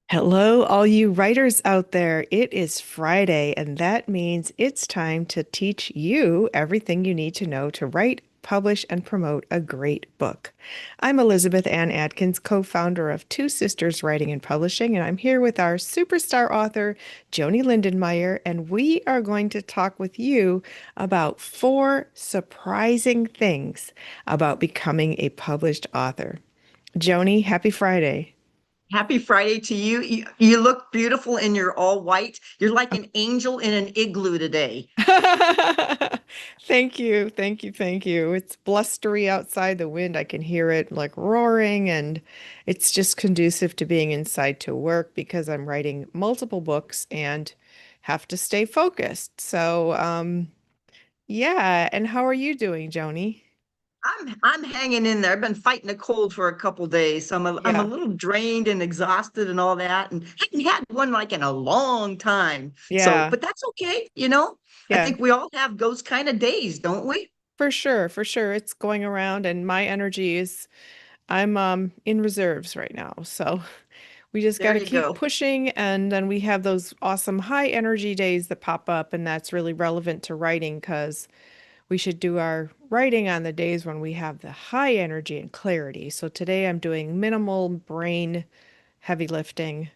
Hello, all you writers out there. It is Friday, and that means it's time to teach you everything you need to know to write, publish, and promote a great book. I'm Elizabeth Ann Atkins, co-founder of Two Sisters Writing and Publishing, and I'm here with our superstar author, Joanie Lindenmeyer, and we are going to talk with you about 4 surprising things about becoming a published author. Joanie, happy Friday. Happy Friday to you. You look beautiful in your all white. You're like an angel in an igloo today. Thank you, thank you, thank you. It's blustery outside the wind. I can hear it like roaring, and it's just conducive to being inside to work because I'm writing multiple books and have to stay focused. Yeah. And how are you doing, Joni? I'm hanging in there. I've been fighting a cold for a couple days, so I'm a Yeah, little drained and exhausted and all that, and hadn't had one like in a long time. So, yeah, but that's okay. I yeah, think we all have those kind of days, don't we? for sure, for sure. It's going around, and my energy is, I'm in reserves right now. So we just got There to you keep go. pushing. And then we have those awesome high energy days that pop up. And that's really relevant to writing because we should do our writing on the days when we have the high energy and clarity. So today I'm doing minimal brain heavy lifting.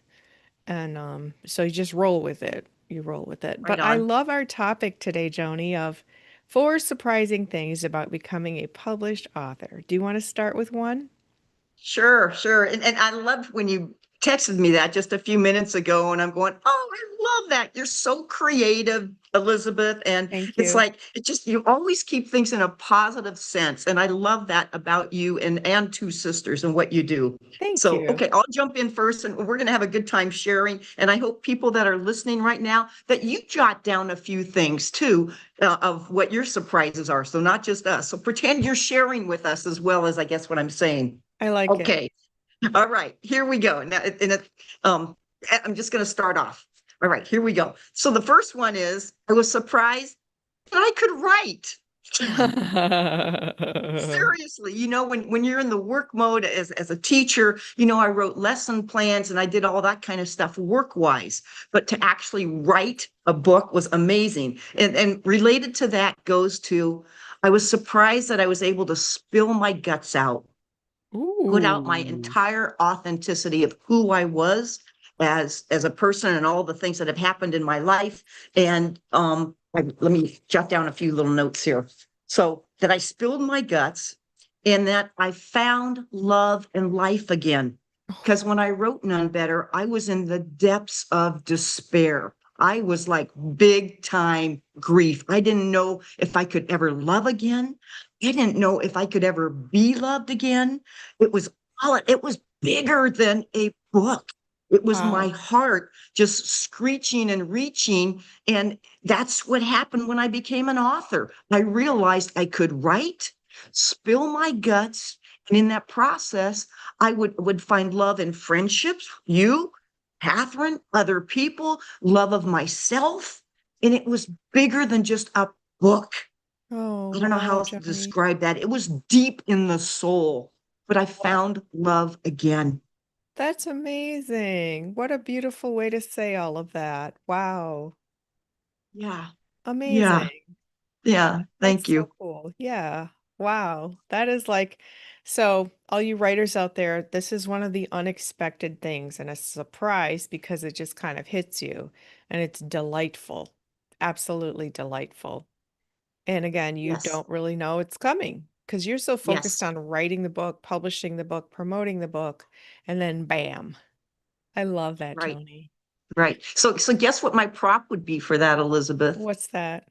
And so you just roll with it. You roll with it. Right But I on. love our topic today, Joni, of 4 surprising things about becoming a published author. Do you want to start with one? Sure, sure. And I loved when you texted me that just a few minutes ago, and I'm going, oh, I love that. You're so creative, Elizabeth. And Thank it's you. like you always keep things in a positive sense. And I love that about you and Two Sisters and what you do. Thank So, you. okay, I'll jump in first and we're going to have a good time sharing. And I hope people that are listening right now that you jot down a few things too of what your surprises are. So, not just us. So, pretend you're sharing with us as well as I guess what I'm saying. I like it. Okay. All right. Here we go. Now, um, I'm just going to start off. All right. Here we go. So the first one is I was surprised that I could write. Seriously, when you're in the work mode as a teacher, I wrote lesson plans and I did all that kind of stuff work wise. But to actually write a book was amazing. And related to that goes to I was surprised that I was able to spill my guts out, put out my Ooh. entire authenticity of who I was as a person and all the things that have happened in my life. And let me jot down a few little notes here. So that I spilled my guts and that I found love and life again. Because when I wrote None Better, I was in the depths of despair. I was like big time grief. I didn't know if I could ever love again. I didn't know if I could ever be loved again. It was it was bigger than a book. It was my Wow. heart just screeching and reaching. And that's what happened when I became an author. I realized I could write, spill my guts. And in that process, I would find love in friendships, you, Catherine, other people, love of myself. And it was bigger than just a book. Oh, I don't know how wow, else to Johnny. describe that. It was deep in the soul, but I found love again. That's amazing. What a beautiful way to say all of that. Wow. Yeah, yeah, Amazing. yeah. That's Thank so you. cool. Yeah. Wow. That is like, so all you writers out there, this is one of the unexpected things and a surprise because it just kind of hits you and it's delightful. Absolutely delightful. And again, you Yes, don't really know it's coming because you're so focused yes, on writing the book, publishing the book, promoting the book, and then bam. I love that, right, Joni. right. So guess what my prop would be for that, Elizabeth? What's that?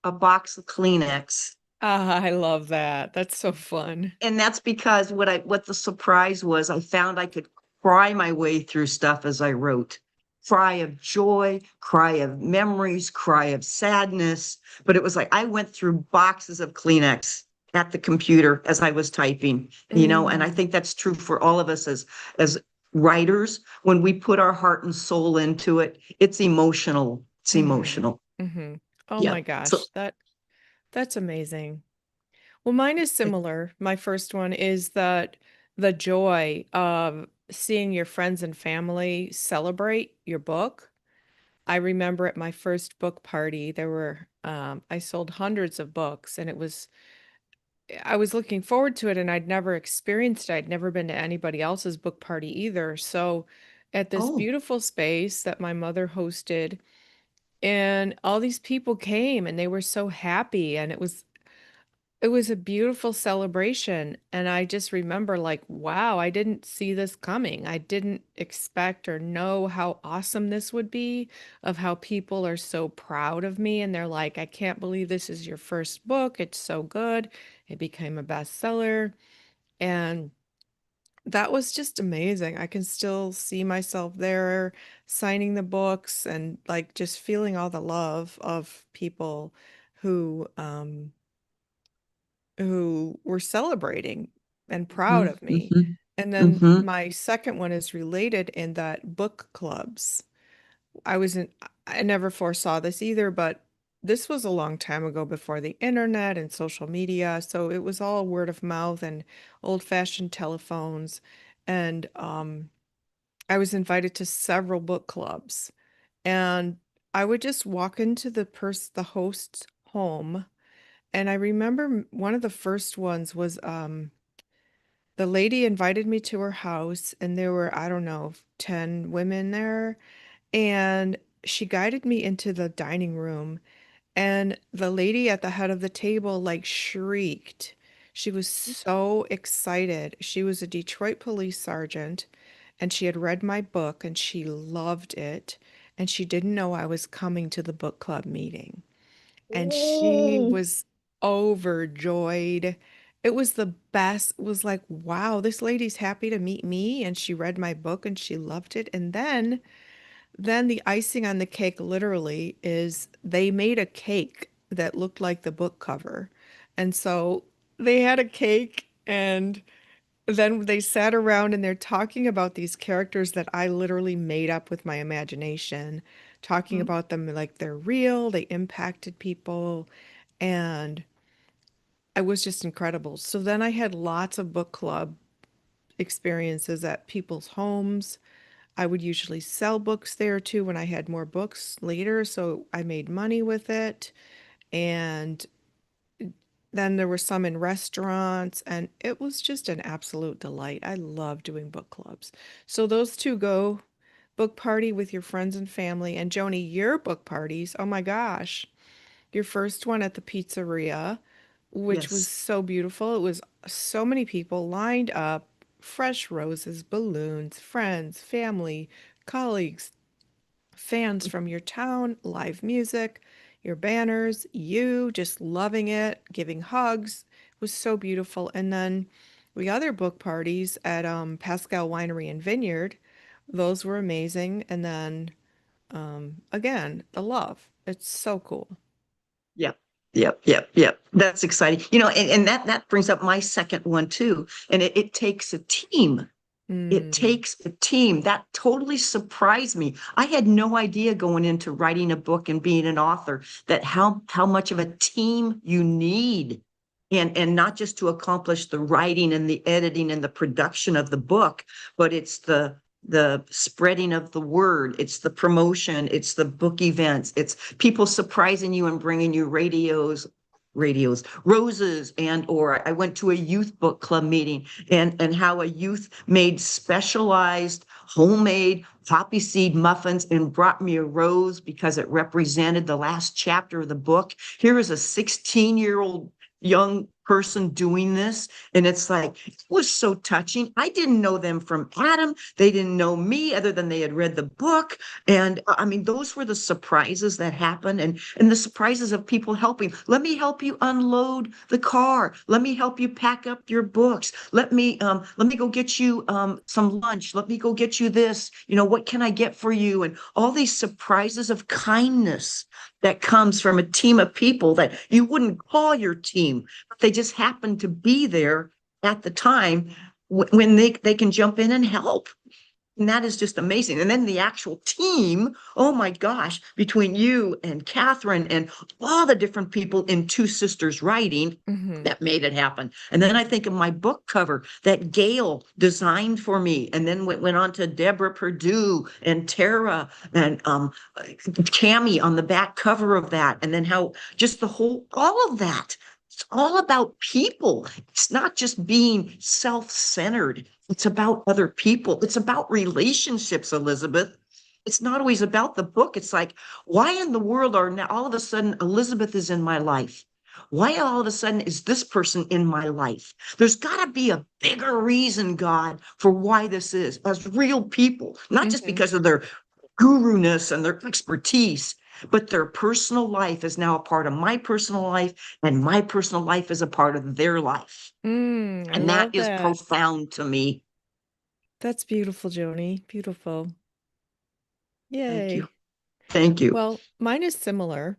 A box of Kleenex. Ah, I love that. That's so fun. And that's because what the surprise was, I found I could cry my way through stuff as I wrote. Cry of joy, cry of memories, cry of sadness. But it was like I went through boxes of Kleenex at the computer as I was typing, and I Mm, think that's true for all of us as writers. When we put our heart and soul into it, it's emotional. It's mm-hmm, emotional. mm-hmm. Oh Yeah. my So gosh, that's amazing. Well, mine is similar. My first one is that the joy of seeing your friends and family celebrate your book. I remember at my first book party, I sold hundreds of books, and I was looking forward to it, and I'd never experienced it. I'd never been to anybody else's book party either. So at this Oh, beautiful space that my mother hosted, and all these people came and they were so happy, and it was a beautiful celebration. And I just remember, like, wow, I didn't see this coming. I didn't expect or know how awesome this would be, of how people are so proud of me. And they're like, I can't believe this is your first book. It's so good. It became a bestseller. And that was just amazing. I can still see myself there signing the books and like just feeling all the love of people who um who were celebrating and proud of me. mm-hmm, And then mm-hmm. my second one is related in that book clubs. I wasn't, I never foresaw this either, but this was a long time ago before the internet and social media. So it was all word of mouth and old-fashioned telephones. And I was invited to several book clubs. And I would just walk into the host's home. And I remember one of the first ones was the lady invited me to her house, and there were, I don't know, 10 women there. And she guided me into the dining room, and the lady at the head of the table like shrieked. She was so excited. She was a Detroit police sergeant, and she had read my book and she loved it. And she didn't know I was coming to the book club meeting. And she Oh, was overjoyed. It was the best. It was like, wow, this lady's happy to meet me, and she read my book and she loved it. And then the icing on the cake literally is they made a cake that looked like the book cover. And so they had a cake, and then they sat around and they're talking about these characters that I literally made up with my imagination, talking mhm. about them like they're real, they impacted people, and it was just incredible. So then I had lots of book club experiences at people's homes. I would usually sell books there too when I had more books later, so I made money with it. And then there were some in restaurants, and it was just an absolute delight. I love doing book clubs. So those two go, book party with your friends and family. And Joni, your book parties, oh my gosh, your first one at the pizzeria, which was Yes. so beautiful. It was so many people lined up, fresh roses, balloons, friends, family, colleagues, fans from your town, live music, your banners, you just loving it, giving hugs. It was so beautiful. And then the other book parties at Pascal Winery and Vineyard, those were amazing. And then again, the love. It's so cool. Yep. Yep. Yep. Yep. That's exciting. And that brings up my second one too. And it takes a team. It Mm, takes a team. That totally surprised me. I had no idea going into writing a book and being an author that how much of a team you need. And not just to accomplish the writing and the editing and the production of the book, but it's the spreading of the word, it's the promotion, it's the book events, it's people surprising you and bringing you roses. And or I went to a youth book club meeting, and how a youth made specialized homemade poppy seed muffins and brought me a rose because it represented the last chapter of the book. Here is a 16-year-old young person doing this, and it's like, it was so touching. I didn't know them from Adam. They didn't know me other than they had read the book. And I mean, those were the surprises that happened, and the surprises of people helping. Let me help you unload the car. Let me help you pack up your books. Let me go get you some lunch. Let me go get you this. What can I get for you? And all these surprises of kindness that comes from a team of people that you wouldn't call your team, but they just happen to be there at the time when they can jump in and help. And that is just amazing. And then the actual team, oh my gosh, between you and Catherine and all the different people in Two Sisters Writing Hmm. that made it happen. And then I think of my book cover that Gail designed for me, and then went on to Deborah Perdue and Tara and Tammy on the back cover of that. And then how just the whole, all of that. It's all about people. It's not just being self-centered. It's about other people. It's about relationships, Elizabeth. It's not always about the book. It's like, why in the world are now all of a sudden Elizabeth is in my life? Why all of a sudden is this person in my life? There's got to be a bigger reason, God, for why this is as real people, not just Hmm. because of their guru-ness and their expertise, but their personal life is now a part of my personal life, and my personal life is a part of their life. I And that love is that. profound to me. That's beautiful, Joni. Beautiful. Thank you. Yay. Thank you. Well, mine is similar.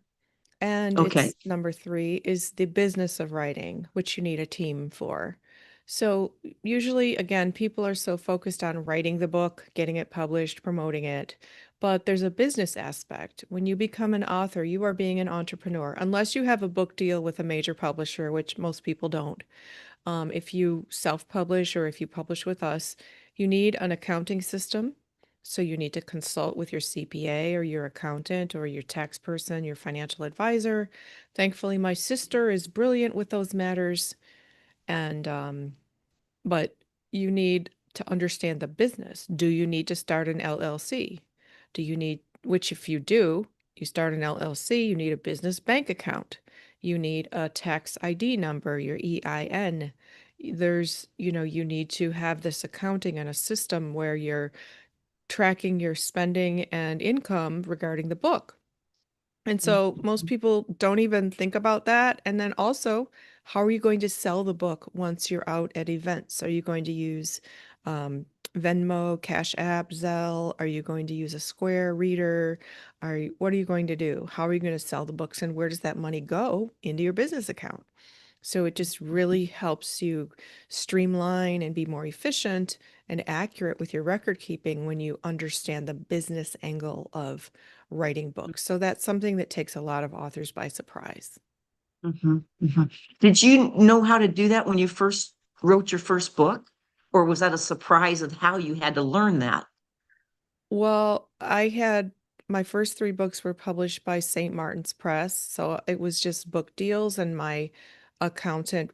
And Okay. it's number three is the business of writing, which you need a team for. So usually, again, people are so focused on writing the book, getting it published, promoting it. But there's a business aspect. When you become an author, you are being an entrepreneur, unless you have a book deal with a major publisher, which most people don't. If you self-publish or if you publish with us, you need an accounting system. So you need to consult with your CPA or your accountant or your tax person, your financial advisor. Thankfully, my sister is brilliant with those matters. And but you need to understand the business. Do you need to start an LLC? Do you need, which if you do, you start an LLC, you need a business bank account. You need a tax ID number, your EIN. You need to have this accounting and a system where you're tracking your spending and income regarding the book. And so most people don't even think about that. And then also, how are you going to sell the book once you're out at events? Are you going to use um, Venmo, Cash App, Zelle? Are you going to use a Square Reader? What are you going to do? How are you going to sell the books and where does that money go into your business account? So it just really helps you streamline and be more efficient and accurate with your record keeping when you understand the business angle of writing books. So that's something that takes a lot of authors by surprise. Mhm, mhm. Did you know how to do that when you first wrote your first book? Or was that a surprise of how you had to learn that? Well, I had my first three books were published by St. Martin's Press, so it was just book deals, and my accountant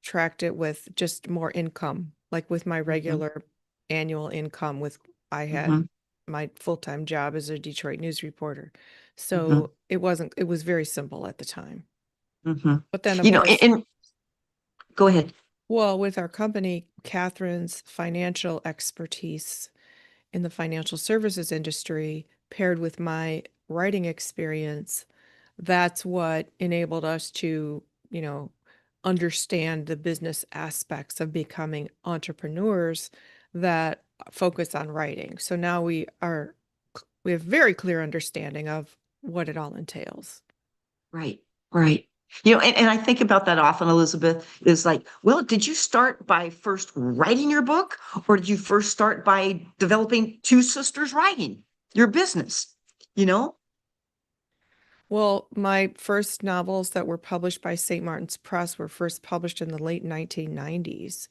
tracked it with just more income, like with my Mhm, regular annual income with I had mhm, my full-time job as a Detroit news reporter. mhm, So it was very simple at the time. mhm. But then of You know, course, and go ahead. well, with our company, Catherine's financial expertise in the financial services industry paired with my writing experience, that's what enabled us to, you know, understand the business aspects of becoming entrepreneurs that focus on writing. So now we have very clear understanding of what it all entails. Right, right. You know, and I think about that often, Elizabeth, is like, well, did you start by first writing your book, or did you first start by developing Two Sisters Writing, your business? You know? Well, my first novels that were published by St. Martin's Press were first published in the late 1990s,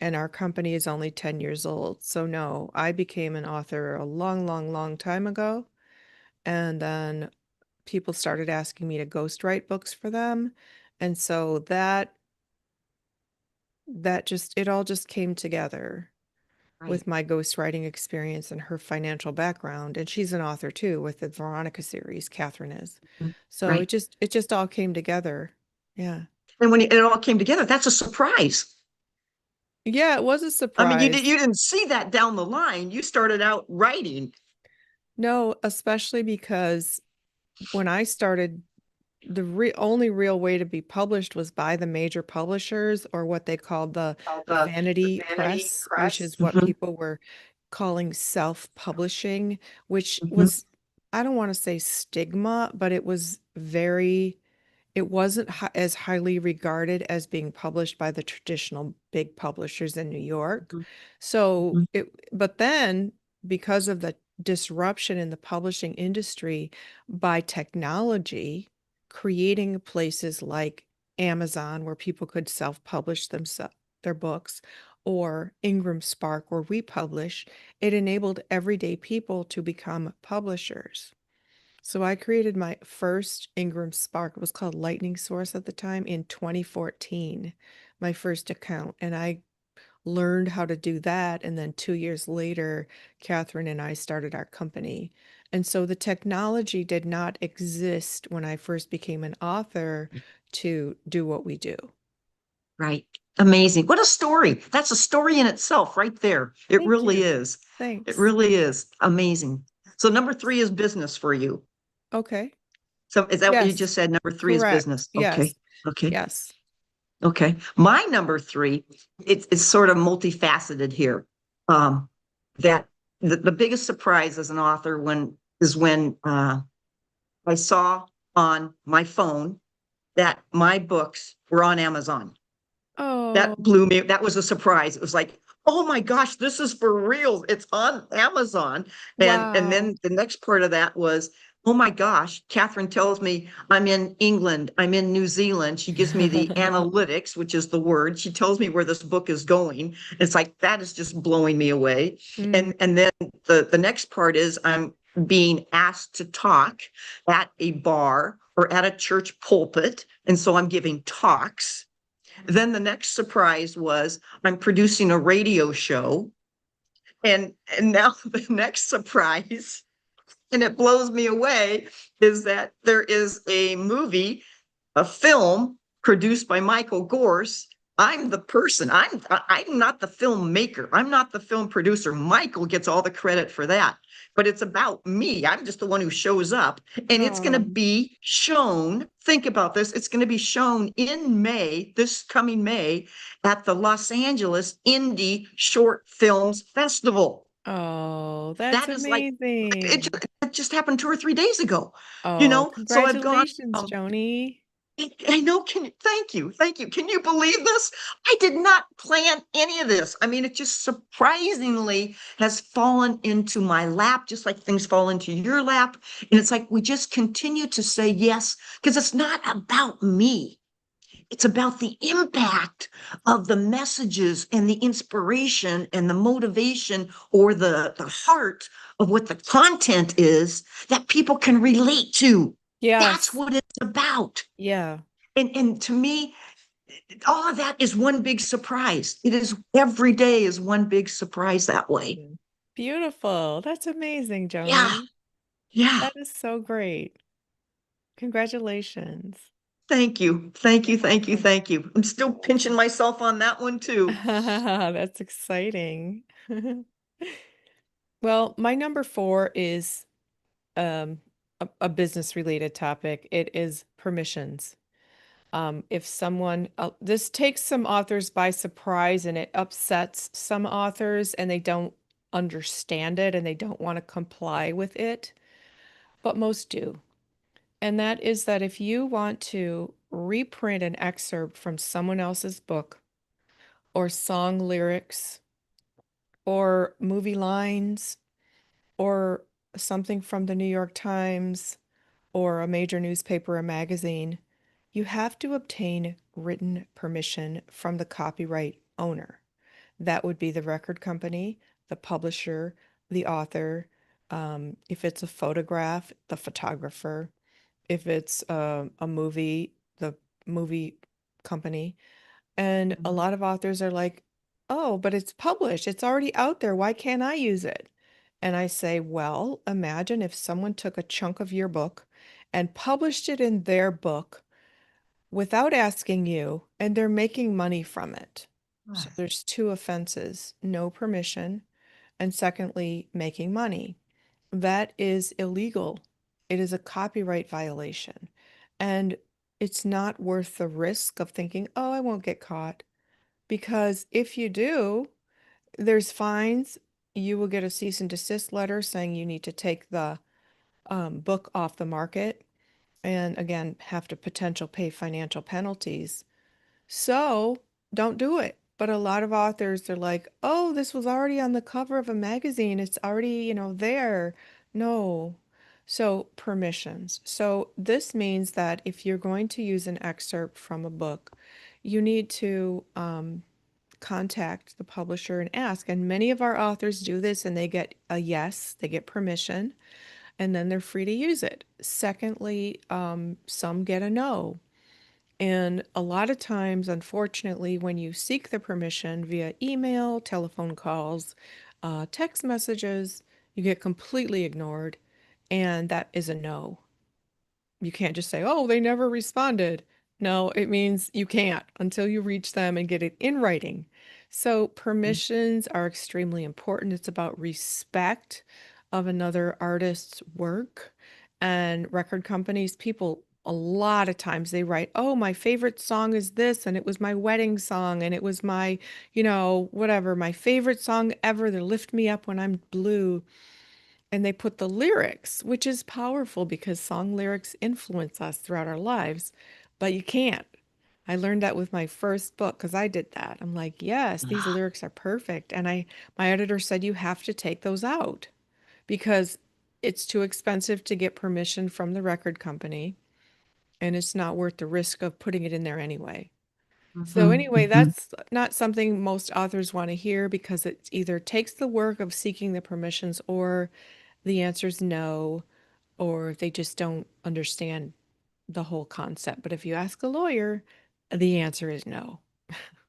and our company is only 10 years old. So, no, I became an author a long, long, long time ago. And then people started asking me to ghostwrite books for them. And so that just it all just came together Right. with my ghostwriting experience and her financial background. And she's an author too with the Veronica series, Catherine is. Mhm. So Right. it just all came together. Yeah. And when it all came together, that's a surprise. Yeah, it was a I mean, surprise. you didn't see that down the line. You started out writing. No, especially because when I started, the only real way to be published was by the major publishers or what they called the The vanity vanity press, which press. is what people were calling self-publishing, which Mhm, was, I don't want to say stigma, but it was very it wasn't as highly regarded as being published by the traditional big publishers in New York. Mhm, So mhm. but then because of the disruption in the publishing industry by technology, creating places like Amazon where people could self-publish themselves their books or Ingram Spark where we publish, it enabled everyday people to become publishers. So I created my first Ingram Spark. It was called Lightning Source at the time in 2014, my first account. And I learned how to do that. And then 2 years later, Catherine and I started our company. And so the technology did not exist when I first became an author to do what we do. Right. Amazing. What a story. That's a story in itself right there. It Thank really you. is. It Thanks. really is amazing. So number three is business for you. Okay. So is that what you Yes, just said? Number three is correct. business. Okay. Yes. Okay. Yes. Okay. My number three, it's sort of multifaceted here. Um, that the biggest surprise as an author when I saw on my phone that my books were on Amazon. That Oh, blew me. That was a surprise. It was like, oh my gosh, this is for real. It's on Amazon. And wow. then the next part of that was, oh my gosh, Catherine tells me I'm in England, I'm in New Zealand. She gives me the analytics, which is the word. She tells me where this book is going. It's like that is just blowing me away. Mm. And then the next part is I'm being asked to talk at a bar or at a church pulpit. And so I'm giving talks. Then the next surprise was I'm producing a radio show. And now the next surprise, and it blows me away, is that there is a movie, a film produced by Michael Gorse. I'm the person. I'm not the filmmaker. I'm not the film producer. Michael gets all the credit for that. But it's about me. I'm just the one who shows up. And it's going to Oh. be shown. Think about this. It's going to be shown in May, this coming May, at the Los Angeles Indie Short Films Festival. Oh, that's That is like amazing. it just happened 2 or 3 days ago. Oh, So I've gone. congratulations, Joni. I know. Thank you. Thank you. Can you believe this? I did not plan any of this. I mean, it just surprisingly has fallen into my lap, just like things fall into your lap. And it's like we just continue to say yes, because it's not about me. It's about the impact of the messages and the inspiration and the motivation or the heart of what the content is that people can relate to. That's Yes. what it's about. Yeah. And to me, all of that is one big surprise. It is every day is one big surprise that way. Mm. Beautiful. That's amazing, Yeah. Joni. Yeah. That is so great. Congratulations. Thank you. Thank You're you. Thank you. welcome. Thank you. I'm still pinching myself on that one too. That's exciting. Well, my number four is um, a business related topic. It is permissions. If someone, this takes some authors by surprise and it upsets some authors and they don't understand it and they don't want to comply with it, but most do. And that is that if you want to reprint an excerpt from someone else's book or song lyrics or movie lines or something from the New York Times or a major newspaper or magazine, you have to obtain written permission from the copyright owner. That would be the record company, the publisher, the author. If it's a photograph, the photographer. If it's a movie, the movie company. And a lot of authors are like, oh, but it's published. It's already out there. Why can't I use it? And I say, well, imagine if someone took a chunk of your book and published it in their book without asking you, and they're making money from it. So there's two offenses, no permission, and secondly, making money. That is illegal. It is a copyright violation. And it's not worth the risk of thinking, oh, I won't get caught. Because if you do, there's fines. You will get a cease and desist letter saying you need to take the book off the market. and again, have to potential pay financial penalties. So don't do it. But a lot of authors are like, oh, this was already on the cover of a magazine. It's already, there. No. So permissions. So this means that if you're going to use an excerpt from a book, you need to contact the publisher and ask. And many of our authors do this and they get a yes, they get permission, and then they're free to use it. Secondly, some get a no. And a lot of times, unfortunately, when you seek the permission via email, telephone calls, text messages, you get completely ignored, and that is a no. You can't just say, oh, they never responded. No, it means you can't until you reach them and get it in writing. So, permissions are extremely important. It's about respect of another artist's work. And record companies, people, a lot of times they write, oh, my favorite song is this, and it was my wedding song, and it was my, whatever, my favorite song ever. They lift me up when I'm blue, and they put the lyrics, which is powerful because song lyrics influence us throughout our lives, but you can't. I learned that with my first book because I did that. I'm like, yes, these Ah, lyrics are perfect. And my editor said you have to take those out because it's too expensive to get permission from the record company and it's not worth the risk of putting it in there anyway. So mhm, anyway, mhm. that's not something most authors want to hear because it either takes the work of seeking the permissions or the answer is no, or they just don't understand the whole concept. But if you ask a lawyer, the answer is no.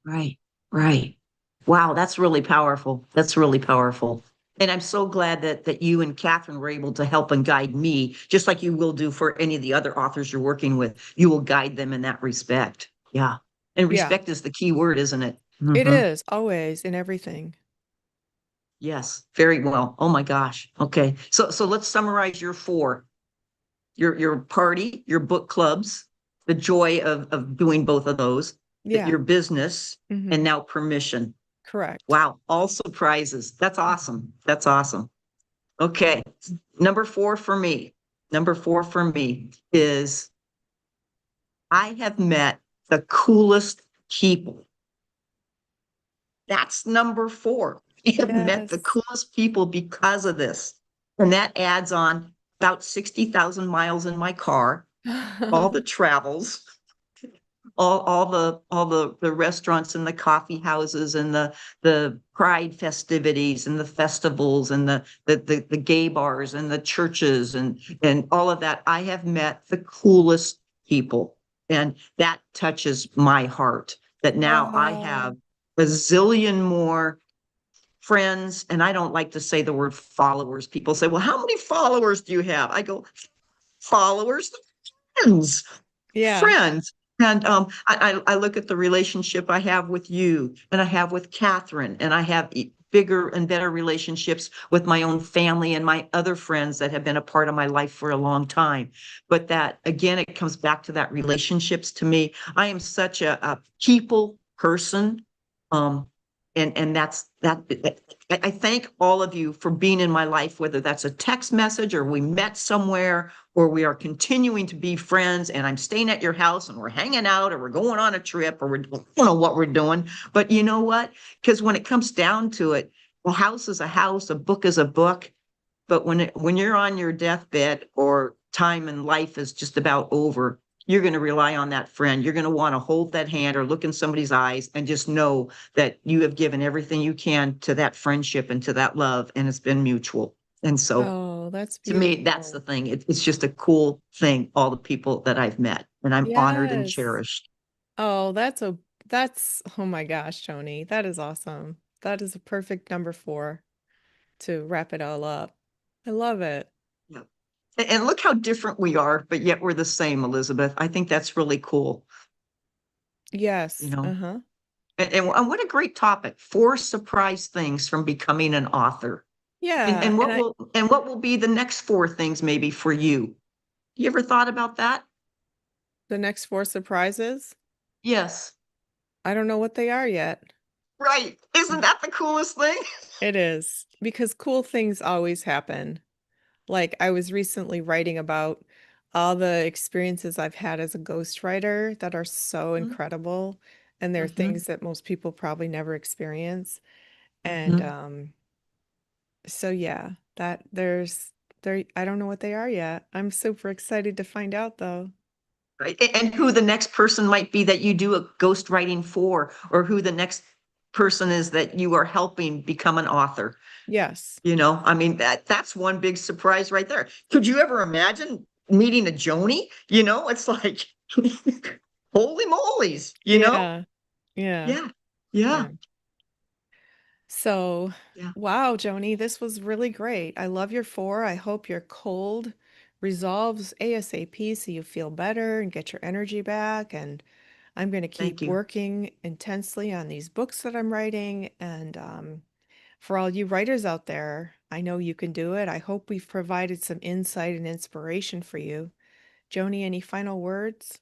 Right, right. Wow, that's really powerful. That's really powerful. And I'm so glad that you and Catherine were able to help and guide me, just like you will do for any of the other authors you're working with. You will guide them in that respect. Yeah. And Yeah, respect is the key word, isn't it? it Hmm. is always in everything. Yes, very well. Oh my gosh. Okay. So let's summarize your four. Your party, your book clubs, the joy of doing both of those, that Yeah. your business, and Hmm. now permission. Correct. Wow, all surprises. That's awesome. That's awesome. Okay. Number four for me. Number four for me is I have met the coolest people. That's number four. I have met the Yes. coolest people because of this. And that adds on about 60,000 miles in my car, all the travels, all the restaurants and the coffee houses and the pride festivities and the festivals and the gay bars and the churches and all of that. I have met the coolest people, and that touches my heart that now I Oh, have a zillion more friends. And I don't like to say the word followers. People say, well, how many followers do you have? I go, followers, friends, yeah. friends. And I look at the relationship I have with you and I have with Catherine, and I have bigger and better relationships with my own family and my other friends that have been a part of my life for a long time. But that, again, it comes back to that relationships to me. I am such a people person. Um, and that's that. I thank all of you for being in my life, whether that's a text message or we met somewhere or we are continuing to be friends and I'm staying at your house and we're hanging out or we're going on a trip or we don't know what we're doing. But you know what? Because when it comes down to it, a house is a house, a book is a book. But when you're on your deathbed or time in life is just about over, you're going to rely on that friend. You're going to want to hold that hand or look in somebody's eyes and just know that you have given everything you can to that friendship and to that love, and it's been mutual. And so Oh, that's to me, that's the beautiful. thing. It's just a cool thing, all the people that I've met, and I'm honored and Yes. cherished. Oh, oh my gosh, Tony. That is awesome. That is a perfect number four to wrap it all up. I love it. Yeah. And look how different we are, but yet we're the same, Elizabeth. I think that's really cool, you Yes. know. Uh-huh. And what a great topic. Four surprise things from becoming an author. And Yeah, and and what will be the next four things maybe for you? You ever thought about that? the next four surprises, Yes. I don't know what they are yet. Right. Isn't that the coolest thing? It is because cool things always happen. Like I was recently writing about all the experiences I've had as a ghostwriter that are so incredible. And they're Mm-hmm. things that most people probably never experience. And Mm-hmm. so yeah, that there I don't know what they are yet. I'm super excited to find out though. Right. And who the next person might be that you do a ghostwriting for, or who the next person is that you are helping become an author. Yes. I mean, that's one big surprise right there. Could you ever imagine meeting a Joni? It's like, holy moly's, Yeah. Yeah. Yeah, yeah, Yeah. So, yeah. wow, Joni, this was really great. I love your four. I hope your cold resolves ASAP so you feel better and get your energy back. And I'm going to Thank keep you. working intensely on these books that I'm writing. And for all you writers out there, I know you can do it. I hope we've provided some insight and inspiration for you. Joni, any final words?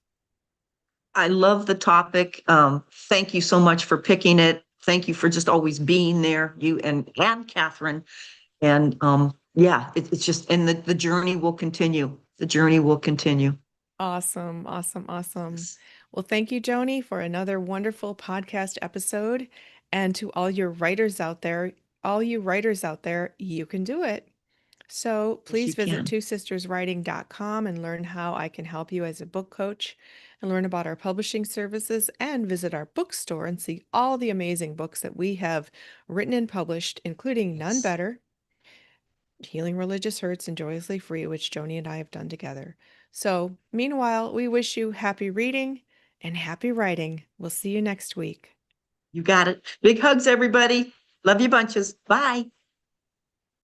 I love the topic. Thank you so much for picking it. Thank you for just always being there, you and Catherine. And yeah, it's just, and the journey will continue. The journey will continue. Awesome, awesome, awesome. Yes. Well, thank you, Joni, for another wonderful podcast episode. And to all you writers out there, you can do it. So Yes, please you visit can. twosisterswriting.com and learn how I can help you as a book coach and learn about our publishing services and visit our bookstore and see all the amazing books that we have written and published, including None Yes. Better, Healing Religious Hurts and Joyously Free, which Joni and I have done together. So, meanwhile, we wish you happy reading and happy writing. We'll see you next week. You got it. Big hugs, everybody. Love you bunches. Bye.